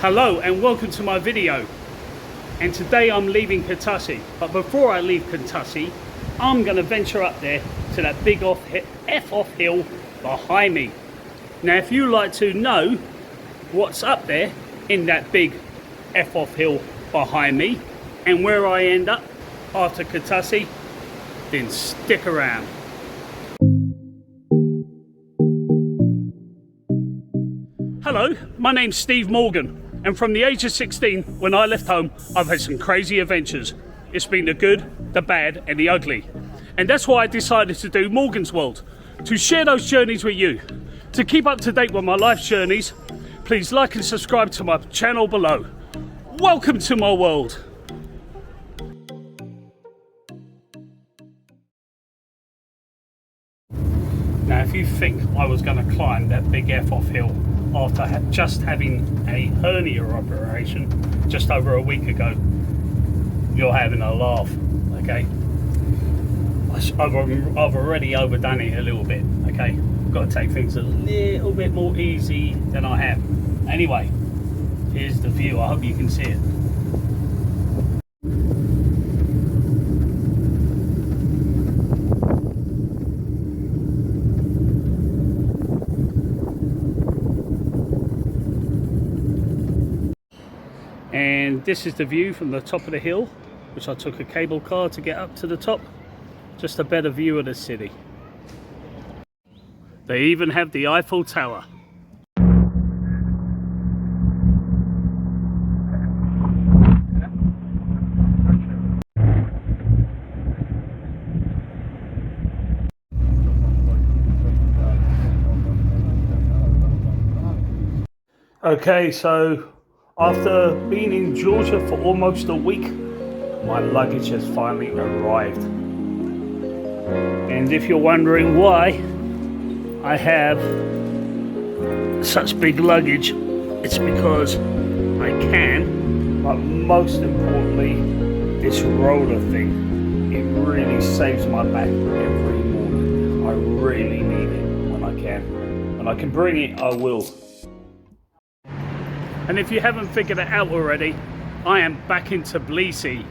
Hello and welcome to my video, and today I'm leaving Kentucky, but before I leave Kentucky I'm going to venture up there to that big off hill behind me. Now if you like to know what's up there in that big off hill behind me and where I end up after Kentucky, then stick around. Hello, my name's Steve Morgan. And from the age of 16, when I left home, I've had some crazy adventures. It's been the good, the bad, and the ugly. And that's why I decided to do Morgan's World, to share those journeys with you. To keep up to date with my life's journeys, please like and subscribe to my channel below. Welcome to my world. Now, if you think I was going to climb that big F-off hill after just having a hernia operation just over a week ago, you're having a laugh, okay? I've already overdone it a little bit, okay? Got to take things a little bit more easy than I have. Anyway, here's the view. I hope you can see it. And this is the view from the top of the hill, which I took a cable car to get up to the top. Just a better view of the city. They even have the Eiffel Tower. Okay, so after being in Georgia for almost a week, my luggage has finally arrived. And if you're wondering why I have such big luggage, it's because I can, but most importantly, this roller thing, it really saves my back every morning. I really need it when I can. When I can bring it, I will. And if you haven't figured it out already, I am back in Tbilisi,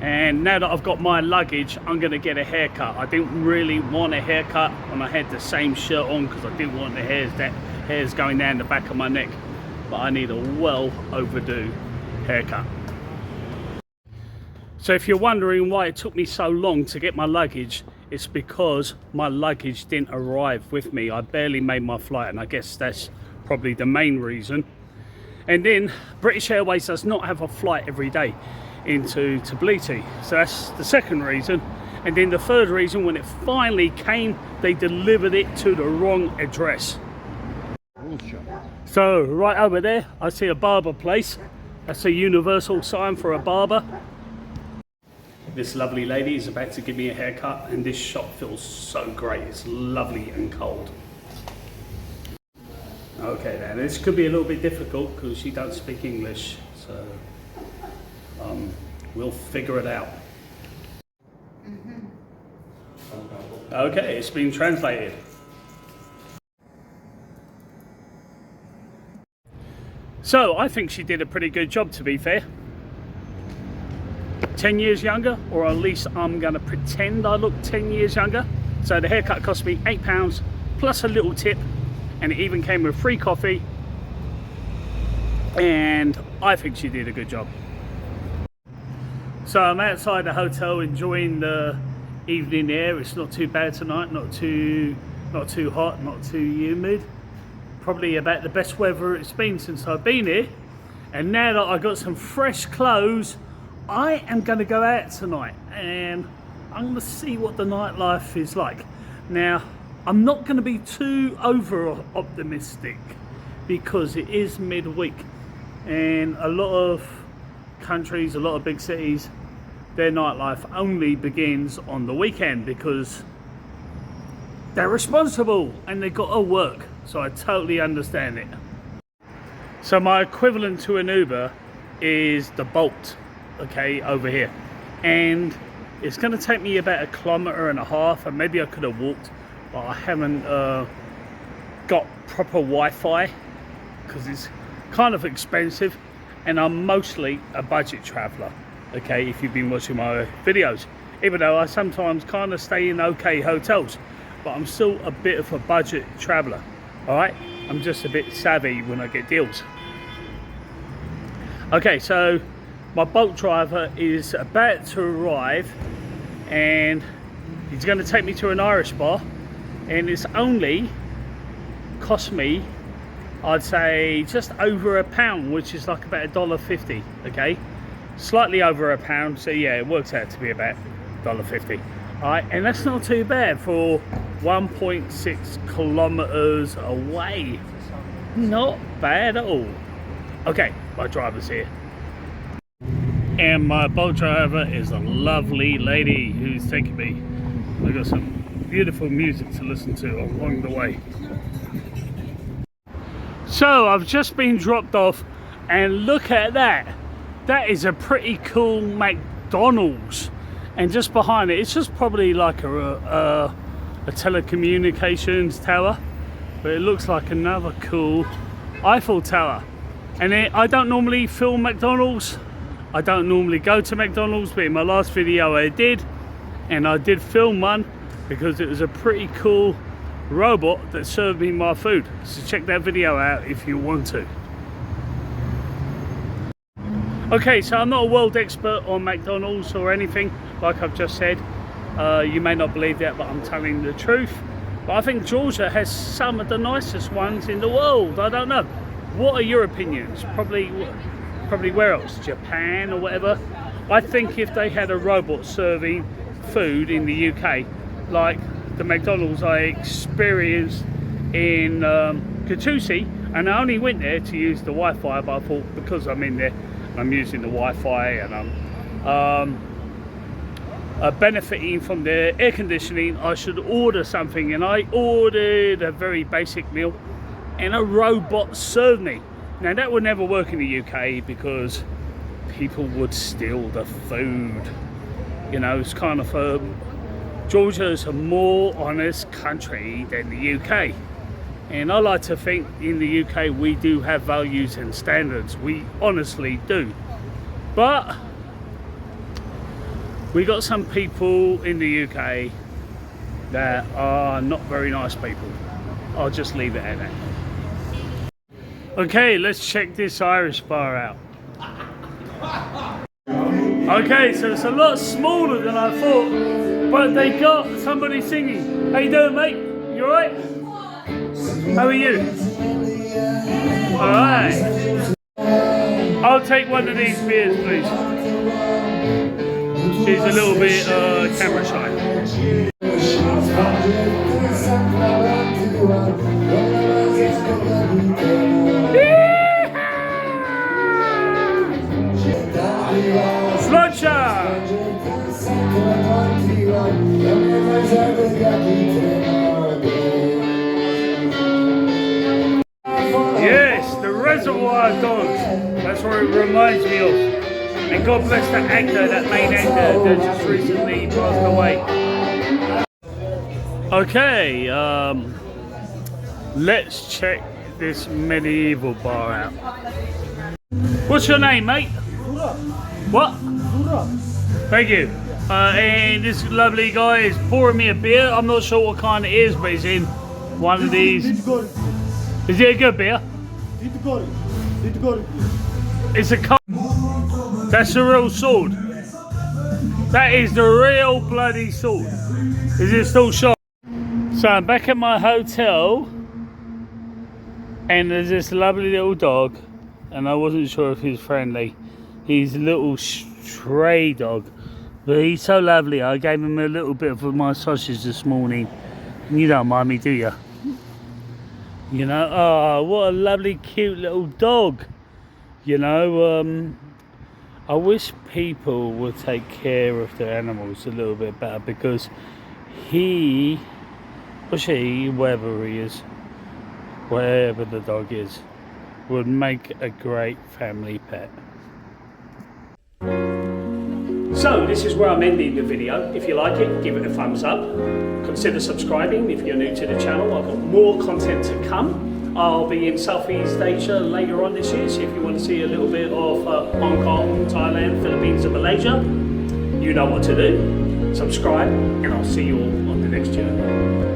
and now that I've got my luggage, I'm going to get a haircut. I didn't really want a haircut when I had the same shirt on because I didn't want the hairs going down the back of my neck, but I need a well overdue haircut. So if you're wondering why it took me so long to get my luggage, it's because my luggage didn't arrive with me. I barely made my flight, and I guess that's probably the main reason. And then British Airways does not have a flight every day into Tbilisi, so that's the second reason. And then the third reason, when it finally came, they delivered it to the wrong address. So right over there I see a barber place. That's a universal sign for a barber. This lovely lady is about to give me a haircut, and this shop feels so great. It's lovely and cold. Okay, now this could be a little bit difficult because she don't speak English, so we'll figure it out. Okay, it's been translated. So I think she did a pretty good job, to be fair. 10 years younger, or at least I'm going to pretend I look 10 years younger. So the haircut cost me £8 plus a little tip. And it even came with free coffee, and I think she did a good job. So I'm outside the hotel enjoying the evening air. It's not too bad tonight, not too hot, not too humid. Probably about the best weather it's been since I've been here. And now that I got some fresh clothes, I am going to go out tonight and I'm going to see what the nightlife is like. Now, I'm not going to be too over optimistic because it is midweek, and a lot of countries, a lot of big cities, their nightlife only begins on the weekend because they're responsible and they've got to work. So I totally understand it. So my equivalent to an Uber is the Bolt, okay, over here, and it's going to take me about 1.5 kilometers, and maybe I could have walked, but I haven't got proper Wi-Fi because it's kind of expensive, and I'm mostly a budget traveller. Okay, if you've been watching my videos, even though I sometimes kind of stay in okay hotels, but I'm still a bit of a budget traveller. All right, I'm just a bit savvy when I get deals. Okay, so my Bolt driver is about to arrive, and he's going to take me to an Irish bar, and it's only cost me, I'd say, just over £1, which is like about $1.50. Okay, slightly over £1, so yeah, it works out to be about $1.50. All right, and that's not too bad for 1.6 kilometers away. Not bad at all. Okay, my driver's here, and my Bolt driver is a lovely lady who's taking me. I've got some beautiful music to listen to along the way. So I've just been dropped off, and look at that. That is a pretty cool McDonald's, and just behind it, it's just probably like a telecommunications tower, but it looks like another cool Eiffel Tower. And I don't normally film McDonald's, I don't normally go to McDonald's, but in my last video I did, and I did film one because it was a pretty cool robot that served me my food. So check that video out if you want to. Okay, so I'm not a world expert on McDonald's or anything, like I've just said. You may not believe that, but I'm telling the truth. But I think Georgia has some of the nicest ones in the world. I don't know. What are your opinions? Probably where else? Japan or whatever. I think if they had a robot serving food in the UK, like the McDonald's I experienced in Katusi, and I only went there to use the Wi-Fi, but I thought because I'm in there, I'm using the Wi-Fi, and I'm benefiting from the air conditioning, I should order something. And I ordered a very basic meal, and a robot served me. Now that would never work in the UK because people would steal the food. You know, it's kind of Georgia is a more honest country than the UK. And I like to think in the UK we do have values and standards. We honestly do. But we got some people in the UK that are not very nice people. I'll just leave it at that. Okay, let's check this Irish bar out. Okay, so it's a lot smaller than I thought, but they got somebody singing. How you doing, mate? You alright? How are you? Alright. I'll take one of these beers, please. She's a little bit camera shy. Yes, the Reservoir Dogs. That's what it reminds me of. And God bless the actor, that main actor that just recently passed away. Okay, let's check this medieval bar out. What's your name, mate? What? Thank you. And this lovely guy is pouring me a beer. I'm not sure what kind it is, but it's in one of these. Is it a good beer? It's a cup. That's the real sword. That is the real bloody sword. Is it still sharp? So I'm back at my hotel, and there's this lovely little dog, and I wasn't sure if he's friendly. He's a little stray dog, but he's so lovely. I gave him a little bit of my sausage this morning, and you don't mind me, do you? You know, oh, what a lovely, cute little dog. You know, I wish people would take care of their animals a little bit better, because he or she, wherever he is, wherever the dog is, would make a great family pet. So this is where I'm ending the video. If you like it, give it a thumbs up. Consider subscribing if you're new to the channel. I've got more content to come. I'll be in Southeast Asia later on this year, so if you want to see a little bit of Hong Kong, Thailand, Philippines and Malaysia, you know what to do. Subscribe, and I'll see you all on the next journey.